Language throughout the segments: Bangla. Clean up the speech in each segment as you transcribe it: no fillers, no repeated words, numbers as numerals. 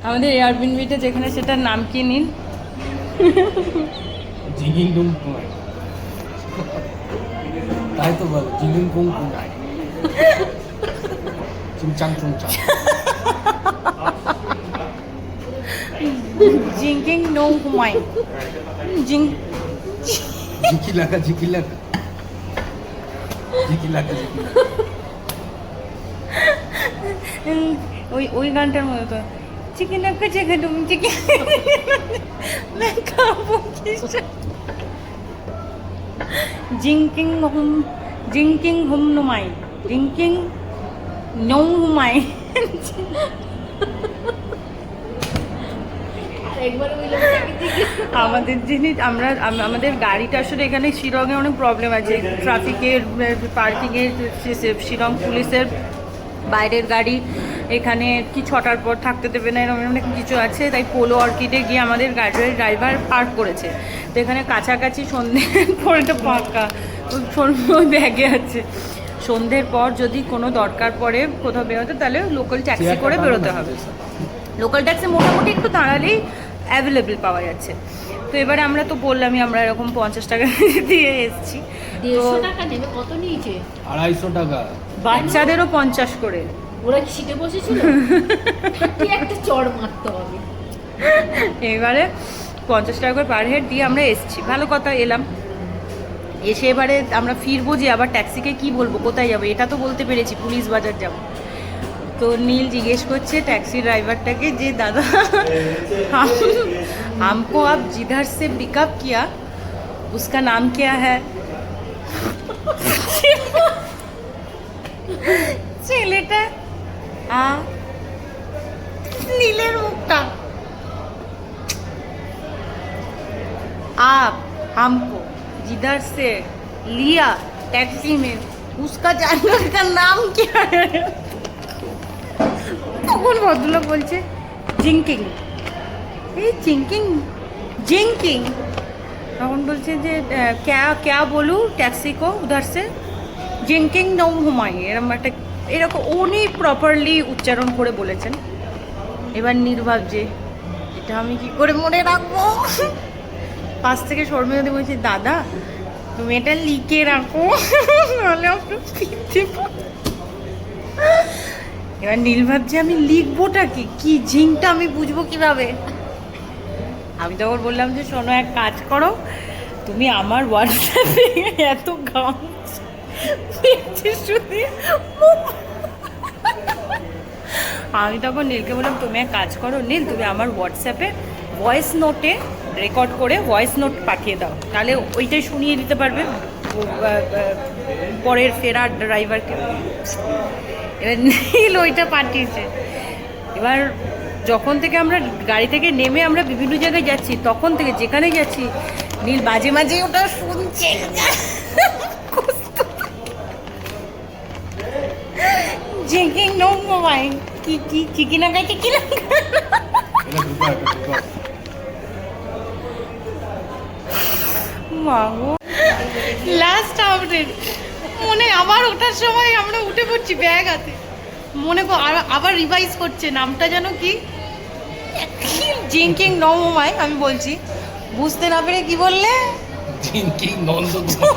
আমাদের এয়ারবিএনবিটা যেখানে, সেটার নাম কি নিন? জিগিং ডুং কুমাই, তাই তো বল, জিগিং কুং কুমাই, চিংচাং চুংচাং। জিঙ্কিং নো হুমাই, জিং ঝিকিলাকা ঝিকিলাকা ঝিকিলাকা ঝিকিলাকা। ওই ওই গানটার মতো তো, চিকেন আপকা চিকেন তুমি চিকেন খাবো জিঙ্কিং হুম, জিঙ্কিং হুম নুমাই, জিঙ্কিং নো হুমাই। আমাদের জিনিস আমরা আমাদের গাড়িটা আসলে এখানে শিলংয়ে অনেক প্রবলেম আছে, ট্রাফিকের, পার্কিংয়ের, শিলং পুলিশের বাইরের গাড়ি এখানে কি 6টার পর থাকতে দেবে না, এরকম অনেক কিছু আছে। তাই পোলো অর্কিডে গিয়ে আমাদের গাড়ির ড্রাইভার পার্ক করেছে, তো এখানে কাছাকাছি সন্ধ্যের পরটা ফাঁকা, ওই ব্যাগে আছে। সন্ধ্যের পর যদি কোনো দরকার পড়ে কোথাও বেরোতে, তাহলে লোকাল ট্যাক্সি করে বেরোতে হবে। লোকাল ট্যাক্সি মোটামুটি একটু দাঁড়ালেই অ্যাভেলেবেল পাওয়া যাচ্ছে। তো এবারে আমরা তো বললামই আমরা এরকম 50 টাকা দিয়ে এসেছি। 150 টাকা নেবে, কত নিয়েছে? 250 টাকা। বাচ্চাদেরও 50 করে। ওরা কি সিটে বসেছিল? কি একটা চড় মারতে হবে। এবারে 50 টাকা করে পার হেড দিয়ে আমরা এসেছি, ভালো কথা। এলাম, এসে এবারে আমরা ফিরবো, যে আবার ট্যাক্সিকে কি বলবো, কোথায় যাবো, এটা তো বলতে পেরেছি পুলিশ বাজার যাবো। তো নীল জিজ্ঞেস করছে ট্যাক্সি ড্রাইভারটাকে যে দাদা हमको आप जिधर से पिकअप किया उसका नाम क्या है? ছেলেটা নীলের মুখটা, आप हमको जिधर से लिया टैक्सी में उसका जानवर का नाम क्या है? তখন ভদ্রলোক বলছে জিঙ্কিং, এই জিঙ্কিং জিঙ্কিং। তখন বলছে যে ক্যা ক্যা বলু ট্যাক্সি কো উধার সে, জিঙ্কিং নো হুমাই, এরকম একটা, এরকম উনি প্রপারলি উচ্চারণ করে বলেছেন। এবার নির্বাক যে এটা আমি কি করে মনে রাখবো, পাশ থেকে শর্মিলাদি বলছি দাদা তুমি এটা লিখে রাখো, নাহলে আপনার ফিরতে। এবার নীল ভাবছে আমি লিখবোটা কি, কি ঝিংটা আমি বুঝবো কিভাবে। আমি তখন বললাম যে শোনো, এক কাজ করো, তুমি আমার হোয়াটসঅ্যাপে এত গান আমি তখন নীলকে বললাম তুমি এক কাজ করো নীল, তুমি আমার হোয়াটসঅ্যাপে ভয়েস নোটে রেকর্ড করে ভয়েস নোট পাঠিয়ে দাও, তাহলে ওইটাই শুনিয়ে দিতে পারবে পরের ফেরার ড্রাইভারকে। এবার নীল ওইটা পাঠিয়েছে। এবার যখন থেকে আমরা গাড়ি থেকে নেমে আমরা বিভিন্ন জায়গায় যাচ্ছি, তখন থেকে যেখানে যাচ্ছি নীল মাঝে মাঝে ওটা শুনছে। জিঙ্কিং নো মোবাইল, কি কি চিকি না গাই চিকি না। মাগো লাস্ট আপডেট মনে, আবার ওঠার সময় আমরা উঠে পড়ছি ব্যাগ হাতে, মনে আবার রিভাইজ করছে নামটা যেন কি, জিঙ্কিং নো মোবাইল। আমি বলছি বুঝতে না পেরে কি বললে, জিঙ্কিং নন্দকুমার।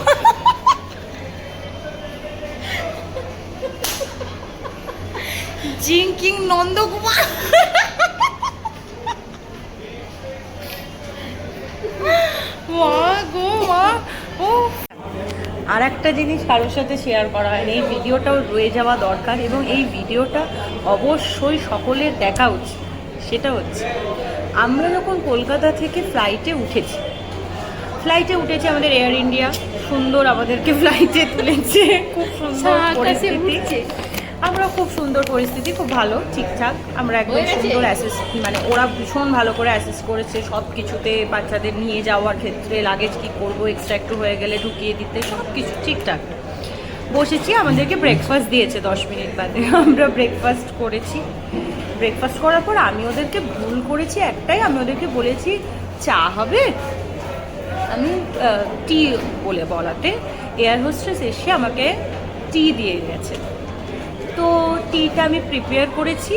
জিঙ্কিং নন্দকুমার। মা গো মা। ও আর একটা জিনিস কারোর সাথে শেয়ার করা হয়নি, এই ভিডিওটাও রয়ে যাওয়া দরকার, এবং এই ভিডিওটা অবশ্যই সকলের দেখা উচিত। সেটা হচ্ছে আমরা যখন কলকাতা থেকে ফ্লাইটে উঠেছি আমাদের এয়ার ইন্ডিয়া সুন্দর আমাদেরকে ফ্লাইটে তুলেছে, খুব সুন্দর পরিস্থিতি, আমরা খুব সুন্দর পরিস্থিতি, খুব ভালো ঠিকঠাক, আমরা একদম সুন্দর অ্যাসিস্ট, মানে ওরা ভীষণ ভালো করে অ্যাসিস্ট করেছে সব কিছুতে, বাচ্চাদের নিয়ে যাওয়ার ক্ষেত্রে লাগেজ কী করবো, এক্সট্রা একটু হয়ে গেলে ঢুকিয়ে দিতে, সব কিছু ঠিকঠাক। বসেছি, আমাদেরকে ব্রেকফাস্ট দিয়েছে 10 মিনিট বাদে, আমরা ব্রেকফাস্ট করেছি। ব্রেকফাস্ট করার পর আমি ওদেরকে ভুল করেছি একটাই, আমি ওদেরকে বলেছি চা হবে, আমি টি বলাতে এয়ার হোস্টেস এসে আমাকে টি দিয়ে গেছে। তো টিটা আমি প্রিপেয়ার করেছি,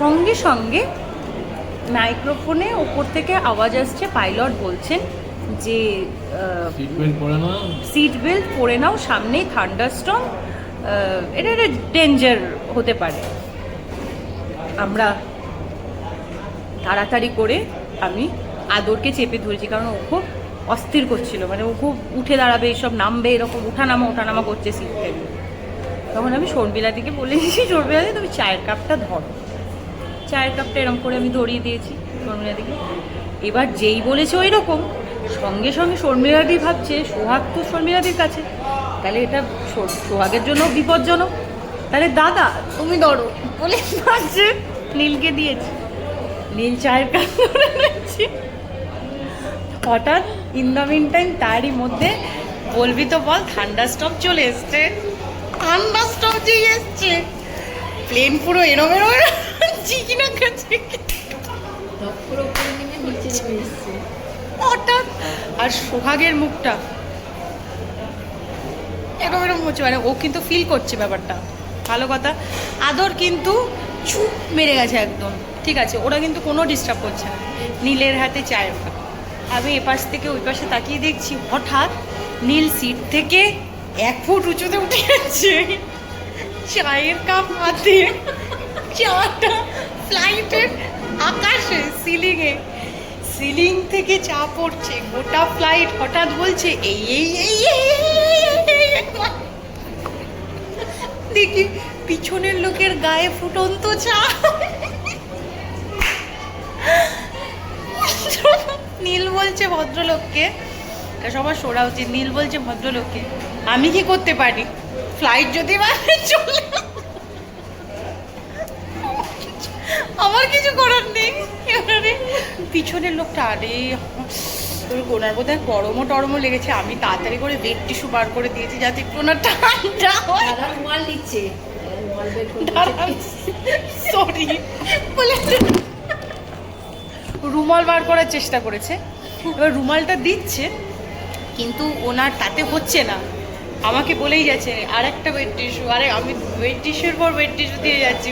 সঙ্গে সঙ্গে মাইক্রোফোনে ওপর থেকে আওয়াজ আসছে, পাইলট বলছেন যে সিট বেল্ট পরে না, সিট বেল্ট পরে নাও, সামনেই থান্ডারস্টর্ম, এটা একটা ডেঞ্জার হতে পারে। আমরা তাড়াতাড়ি করে আমি আদরকে চেপে ধরেছি, কারণ ও খুব অস্থির করছিল, মানে ও খুব উঠে দাঁড়াবে, এইসব নামবে, এরকম ওঠানামা করছে সিট থেকে। তখন আমি শর্মিলাদিকে বলে দিয়েছি, শর্মিলাদি তুমি চায়ের কাপটা ধরো। চায়ের কাপটা এরকম করে আমি ধরিয়ে দিয়েছি শর্মিলাদিকে। এবার যেই বলেছে ওই রকম, সঙ্গে সঙ্গে শর্মিলাদি ভাবছে সোহাগ তো শর্মিলাদির কাছে, তাহলে এটা সোহাগের জন্য বিপজ্জনক, তাহলে দাদা তুমি ধরো বলে ভাবছে নীলকে দিয়েছি। নীল চায়ের কাপ ধরে নিচ্ছে। হঠাৎ ইন দ্য মিন টাইম তারই মধ্যে বলবি তো বল, থান্ডারস্টর্ম চলে এসছে। থান্ডারস্টর্ম যেই এসছে, প্লেন পুরো এরম চিকিনা কাছে পুরো উপরে নেমে নিচে নেমে এসছে। হঠাৎ, আর সোহাগের মুখটা এরম হচ্ছে, মানে ও কিন্তু ফিল করছে ব্যাপারটা, ভালো কথা। আদর কিন্তু চুপ মেরে গেছে একদম, ঠিক আছে, ওরা কিন্তু কোনো ডিস্টার্ব করছে না। নীলের হাতে চায়ের কাপ, আমি এপাশ থেকে ওই পাশে তাকিয়ে দেখছি, হঠাৎ নীল সিট থেকে 1 ফুট উঁচুতে উঠে যাচ্ছে, চায়ের কাপ হাতে, চাটা ফ্লাইটের আকাশে, সিলিংয়ে, সিলিং থেকে চা পড়ছে, গোটা ফ্লাইট। হঠাৎ বলছে এই এই এই এই, দেখি পিছনের লোকের গায়ে ফুটন্ত চা। নীল বলছে ভদ্রলোককে, এটা সবার শোনা উচিত, নীল বলছে ভদ্রলোককে আমি কি করতে পারি, ফ্লাইট যদি চলে, আমার কিছু করার নেই। এবারে পিছনের লোকটা, আরে তোর গোনার বোধ হয় গরমও লেগেছে, আমি তাড়াতাড়ি করে বেড টিস্যু বার করে দিয়েছি যাতে একটু না ঠান্ডা হয়। দাদা রুমাল নিচ্ছে, রুমাল বের করে সরি বলে রুমাল বার করার চেষ্টা করেছে। এবার রুমালটা দিচ্ছে, কিন্তু ওনার তাতে হচ্ছে না, আমাকে বলেই যাচ্ছে আর একটা বেড টিস্যু, আরে আমি বেড টিস্যুর পর বেড টিস্যু দিয়ে যাচ্ছি,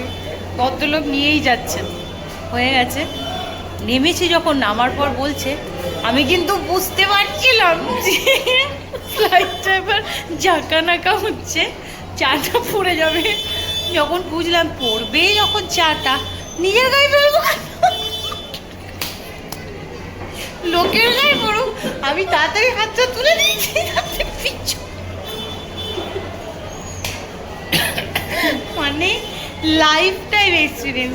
ভদ্রলোক নিয়েই যাচ্ছেন। হয়ে গেছে, নেমেছি যখন, নামার পর বলছে আমি কিন্তু বুঝতে পারছিলাম যে ফ্লাইটটা এবার ঝাঁকা হচ্ছে, চাটা পড়ে যাবে। যখন বুঝলাম পড়বে, যখন চাটা নিজের গায়ে ফেলবো, লোকের গায়ে পড়ুক, আমি তাড়াতাড়ি হাতটা তুলে নিয়েছি যাতে পিছু, মানে লাইফ টাইম এক্সপিরিয়েন্স,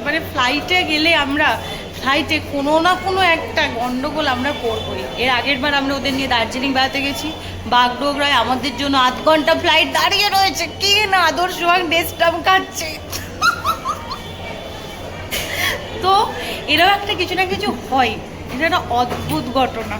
মানে ফ্লাইটে গেলে আমরা, ফ্লাইটে কোনো না কোনো একটা গন্ডগোল আমরা করবই। এর আগের বার আমরা ওদের নিয়ে দার্জিলিং বেড়াতে গেছি, বাগডোগরায় আমাদের জন্য 8 ঘন্টা ফ্লাইট দাঁড়িয়ে রয়েছে, কে না আদর সোহাগ ডেস্টাম খাচ্ছে। তো এরকম একটা কিছু না কিছু হয়, এটা একটা অদ্ভুত ঘটনা।